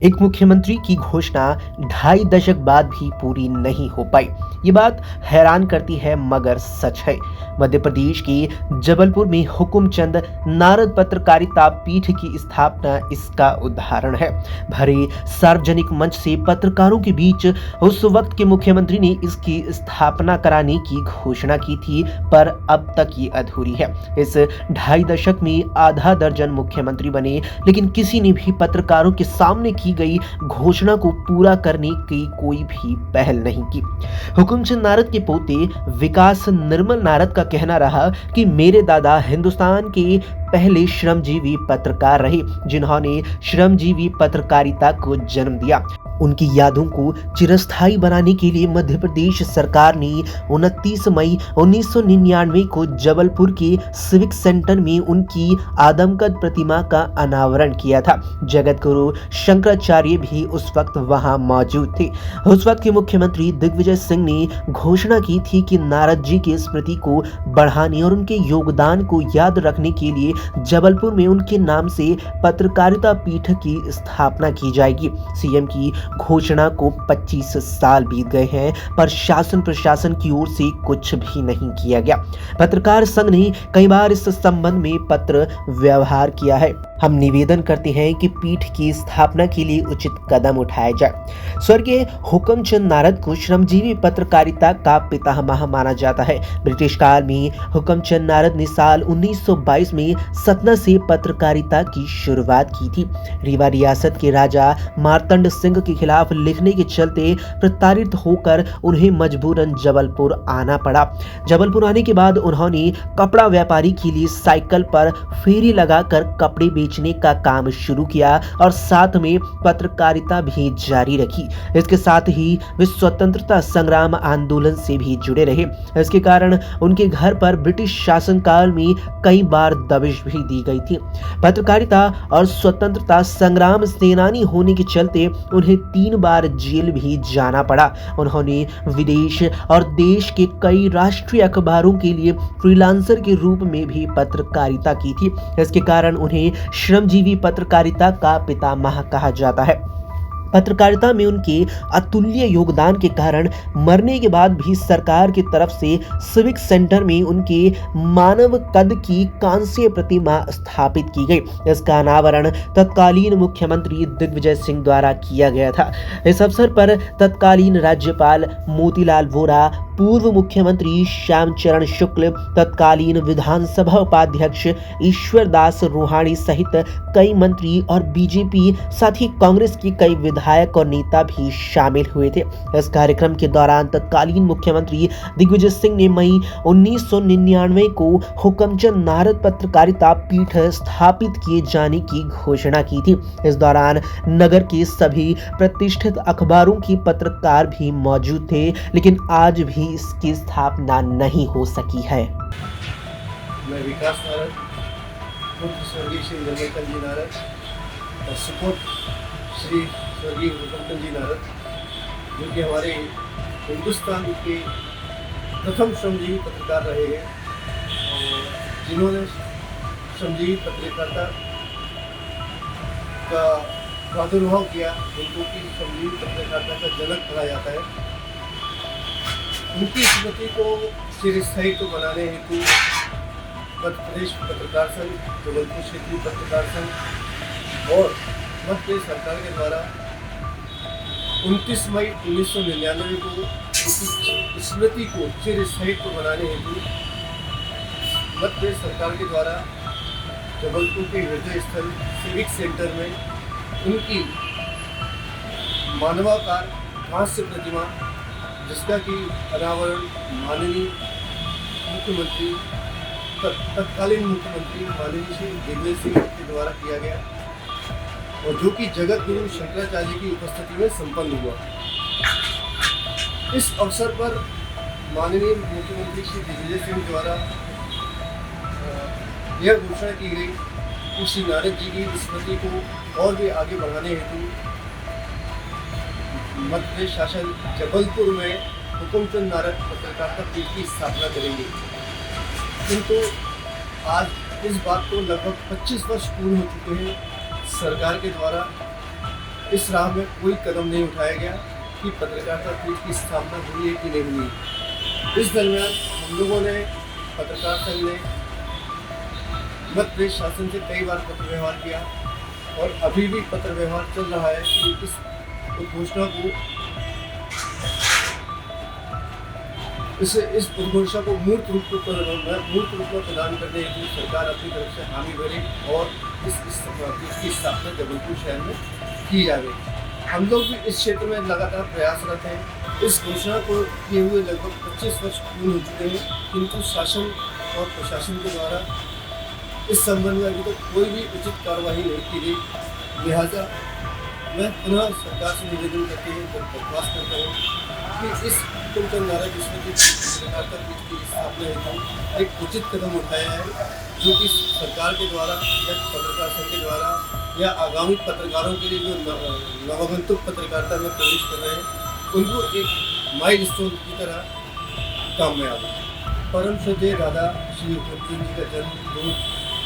एक मुख्यमंत्री की घोषणा 2.5 दशक बाद भी पूरी नहीं हो पाई। ये बात हैरान करती है मगर सच है। मध्य प्रदेश के जबलपुर में हुकुमचंद नारद पत्रकारिता पीठ की स्थापना इसका उदाहरण है। भरे सार्वजनिक मंच से पत्रकारों के बीच उस वक्त के मुख्यमंत्री ने इसकी स्थापना कराने की घोषणा की थी, पर अब तक ये अधूरी है। इस 2.5 दशक में आधा दर्जन मुख्यमंत्री बने, लेकिन किसी ने भी पत्रकारों के सामने की गई घोषणा को पूरा करने की कोई भी पहल नहीं की। हुकुमचंद नारद के पोते विकास निर्मल नारद का कहना रहा कि मेरे दादा हिंदुस्तान के पहले श्रमजीवी पत्रकार रहे, जिन्होंने श्रमजीवी पत्रकारिता को जन्म दिया। उनकी यादों को चिरस्थायी बनाने के लिए मध्य प्रदेश सरकार ने 29 मई 1999 को जबलपुर के सिविक सेंटर में उनकी आदमकद प्रतिमा का अनावरण किया था। जगत गुरु शंकराचार्य भी उस वक्त वहां मौजूद थे। उस वक्त के मुख्यमंत्री दिग्विजय सिंह ने घोषणा की थी कि नारद जी की स्मृति को बढ़ाने और उनके योगदान को याद रखने के लिए जबलपुर में उनके नाम से पत्रकारिता पीठ की स्थापना की जाएगी। सीएम की घोषणा को 25 साल बीत गए हैं, पर शासन प्रशासन की ओर से कुछ भी नहीं किया गया। पत्रकार संघ ने कई बार इस संबंध में पत्र व्यवहार किया है। हम निवेदन करते हैं कि पीठ की स्थापना के लिए उचित कदम उठाया जाए। स्वर्गीय हुकुमचंद नारद को श्रमजीवी पत्रकारिता का पितामह माना जाता है। ब्रिटिश काल में हुकुमचंद नारद ने साल 1922 में सतना से पत्रकारिता की शुरुआत की थी। रीवा रियासत के राजा मार्तंड सिंह के खिलाफ लिखने के चलते प्रताड़ित होकर उन्हें मजबूरन जबलपुर आना पड़ा। जबलपुर आने के बाद उन्होंने कपड़ा व्यापारी के लिए साइकिल पर फेरी लगाकर कपड़े बेचने का काम शुरू किया और साथ में पत्रकारिता भी जारी रखी। इसके साथ ही वे स्वतंत्रता संग्राम आंदोलन से भी जुड़े रहे। इसके कारण उनके घर पर ब्रिटिश शासनकाल में कई बार दबिश भी दी गई थी। पत्रकारिता और स्वतंत्रता संग्राम सेनानी होने के चलते उन्हें 3 बार जेल भी जाना पड़ा। उन्होंने विदेश और देश के कई राष्ट्रीय अखबारों के लिए फ्रीलांसर के रूप में भी पत्रकारिता की थी। इसके कारण उन्हें श्रमजीवी पत्रकारिता का पितामह कहा जाता है। पत्रकारिता में उनके अतुल्य योगदान के कारण मरने के बाद भी सरकार की तरफ से सिविक सेंटर में उनके मानव कद की कांस्य प्रतिमा स्थापित की गई। इसका अनावरण तत्कालीन मुख्यमंत्री दिग्विजय सिंह द्वारा किया गया था। इस अवसर पर तत्कालीन राज्यपाल मोतीलाल वोरा, पूर्व मुख्यमंत्री श्यामचरण शुक्ल, तत्कालीन विधानसभा उपाध्यक्ष ईश्वर दास रोहाणी सहित कई मंत्री और बीजेपी साथ ही कांग्रेस के कई विधायक और नेता भी शामिल हुए थे। इस कार्यक्रम के दौरान तत्कालीन मुख्यमंत्री दिग्विजय सिंह ने मई 1999 को हुकुमचंद नारद पत्रकारिता पीठ स्थापित किए जाने की घोषणा की थी। इस दौरान नगर के सभी प्रतिष्ठित अखबारों के पत्रकार भी मौजूद थे, लेकिन आज भी इसकी स्थापना नहीं हो सकी है। मैं विकास नारद, पुत्र स्वर्गीय श्री निर्मल जी नारद और सुपुत्र श्री स्वर्गीय हुकुमचंद जी नारद, जो कि हमारे हिंदुस्तान के प्रथम श्रमजीवी पत्रकार रहे हैं और जिन्होंने श्रमजीवी पत्रकारिता का प्रादुर्भाव किया, उनको की श्रमजीवी पत्रकारिता का जनक कहा जाता है। उनकी स्मृति को चिरस्थायी को बनाने हेतु मध्य प्रदेश पत्रकार संघ, जबलपुर क्षेत्रीय पत्रकार संघ और मध्य प्रदेश सरकार के द्वारा 29 मई 1999 को उनकी स्मृति को चिरस्थायी को बनाने हेतु मध्य प्रदेश सरकार के द्वारा जबलपुर के हृदय स्थल सिविक सेंटर में उनकी मानवाकार कांस्य प्रतिमा, जिसका कि अनावरण माननीय मुख्यमंत्री तत्कालीन मुख्यमंत्री माननीय श्री दिग्विजय सिंह के द्वारा किया गया और जो कि जगत गुरु शंकराचार्य की उपस्थिति में संपन्न हुआ। इस अवसर पर माननीय मुख्यमंत्री श्री दिग्विजय सिंह द्वारा यह घोषणा की गई कि श्री नारद जी की स्मृति को और भी आगे बढ़ाने हेतु मध्य प्रदेश शासन जबलपुर में हुकुमचंद नारद पत्रकारिता पीठ की स्थापना करेंगे। किंतु आज इस बात को लगभग 25 वर्ष पूर्ण हो चुके हैं। सरकार के द्वारा इस राह में कोई कदम नहीं उठाया गया कि पत्रकारिता पीठ की स्थापना हुई है कि नहीं हुई। इस दरमियान हम लोगों ने, पत्रकार संघ ने मध्य प्रदेश शासन से कई बार पत्र व्यवहार किया और अभी भी पत्र व्यवहार चल रहा है कि इस उद्घोषणा को इस उद्घोषणा को मूर्त रूप में प्रदान करने हेतु सरकार अपनी तरफ से हामी भरे और इसकी स्थापना जबलपुर शहर में की जाए। हम लोग भी इस क्षेत्र में लगातार प्रयासरत हैं। इस घोषणा को किए हुए लगभग 25 वर्ष पूर्ण हो चुके हैं, किंतु शासन और प्रशासन के द्वारा इस संबंध में अभी तक कोई भी उचित कार्रवाई नहीं की गई। लिहाजा मैं पुनः सरकार से निवेदन करते हुए दरख्वास्त करता हूँ कि इस हुकुमचंद नारद स्मृति पत्रकारिता पीठ की स्थापना हेतु एक उचित कदम उठाया है, जो कि सरकार के द्वारा या पत्रकार संघ के द्वारा या आगामी पत्रकारों के लिए जो नवागंतुक पत्रकारिता में प्रवेश कर रहे हैं, उनको एक माइलस्टोन की तरह काम में आवे। परम श्रद्धेय दादा श्री हुकुमचंद जी का जन्म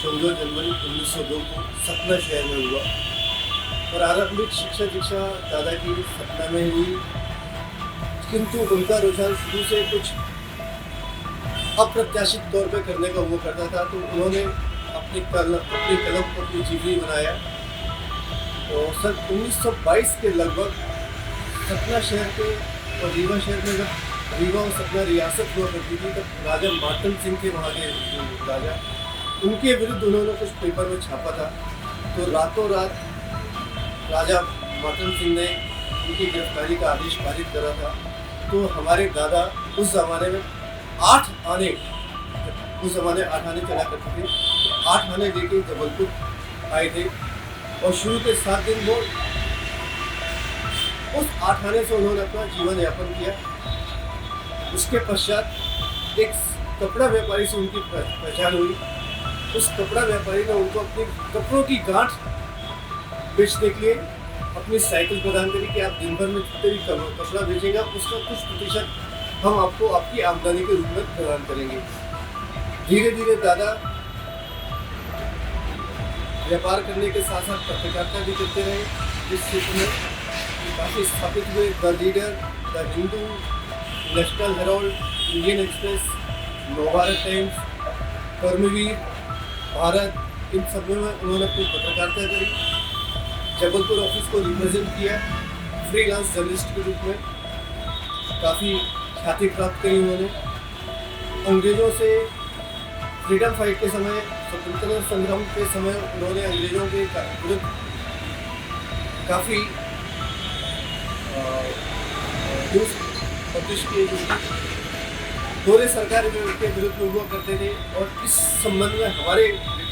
14 जनवरी 1902 को सतना शहर में हुआ। प्रारंभिक शिक्षा दीक्षा दादा की सतना में हुई, किंतु उनका रुझान शुरू से कुछ अप्रत्याशित तौर पे करने का हुआ करता था, तो उन्होंने अपनी कलम को अपनी जीवनी बनाया और सन 1922 के लगभग सतना शहर के और रीवा शहर में जब रीवा और सतना रियासत हुआ करती थी, तब राजा मार्तन सिंह के वहाँ के राजा, उनके विरुद्ध उन्होंने कुछ पेपर में छापा था। तो रातों रात राजा मार्तन सिंह ने उनकी गिरफ्तारी का आदेश पारित करा था। तो हमारे दादा उस ज़माने में 8 आने चला करते थे, तो 8 आने लेके जबलपुर आए थे और शुरू के 7 दिन वो उस 8 आने से उन्होंने अपना जीवन यापन किया। उसके पश्चात एक कपड़ा व्यापारी से उनकी पहचान हुई। उस कपड़ा व्यापारी ने उनको अपने कपड़ों की गांठ बेचने के लिए अपनी साइकिल प्रदान करी कि आप दिन भर में जितने भी कपड़ा बेचेगा उसका कुछ प्रतिशत हम आपको आपकी आमदनी के रूप में प्रदान करेंगे। धीरे धीरे दादा व्यापार करने के साथ साथ पत्रकारिता भी करते रहे। इस क्षेत्र में काफ़ी स्थापित हुए the Leader, the Hindu, National Herald, Indian Express, Navbharat Times, Karmaveer, Bharat, इन सब में उन्होंने अपनी पत्रकारिता करी। जबलपुर ऑफिस को रिप्रेजेंट किया फ्रीलांस जर्नलिस्ट के रूप में, काफ़ी ख्याति प्राप्त करी उन्होंने। अंग्रेज़ों से फ्रीडम फाइट के समय, स्वतंत्रता संग्राम के समय उन्होंने अंग्रेज़ों के विरुद्ध काफ़ी न्यूज़ पब्लिश किए, जो पूरे सरकार के विरुद्ध हुआ करते थे। और इस संबंध में हमारे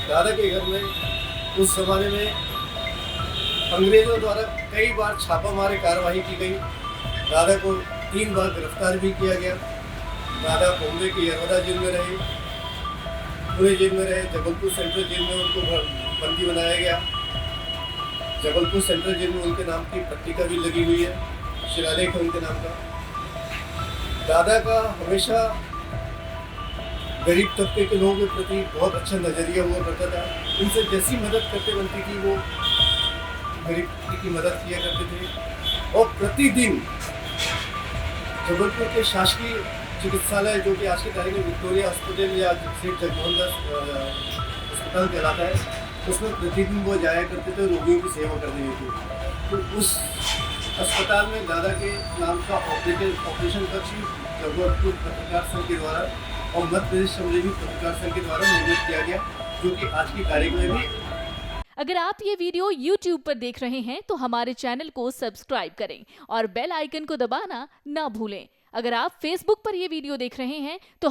दादा के घर में उस जमाने में अंग्रेज़ों द्वारा कई बार छापामारी कार्रवाई की गई। दादा को 3 बार गिरफ्तार भी किया गया। दादा बॉम्बे के यरवदा जेल में रहे, पुणे जेल में रहे, जबलपुर सेंट्रल जेल में उनको बंदी बनाया गया। जबलपुर सेंट्रल जेल में उनके नाम की पट्टिका भी लगी हुई है, शिलालेख है उनके नाम का। दादा का हमेशा गरीब तबके के लोगों के प्रति बहुत अच्छा नज़रिया हुआ करता था। उनसे जैसी मदद करते बनती थी वो गरीब की मदद किया करते थे। और प्रतिदिन जबलपुर के शासकीय चिकित्सालय, जो कि आज की तारीख में विक्टोरिया हॉस्पिटल या सेठ जगमोहन दास अस्पताल कहलाता है, उसमें प्रतिदिन वो जाया करते थे रोगियों की सेवा करने हेतु। तो उस अस्पताल में दादा के नाम का ऑपरेशन कक्ष जबलपुर पत्रकार संघ के द्वारा और मध्य प्रदेश श्रमजीवी पत्रकार संघ के द्वारा निर्मित किया गया, जो कि आज की तारीख में भी। अगर आप ये वीडियो YouTube पर देख रहे हैं तो हमारे चैनल को सब्सक्राइब करें और बेल आइकन को दबाना ना भूलें। अगर आप Facebook पर ये वीडियो देख रहे हैं तो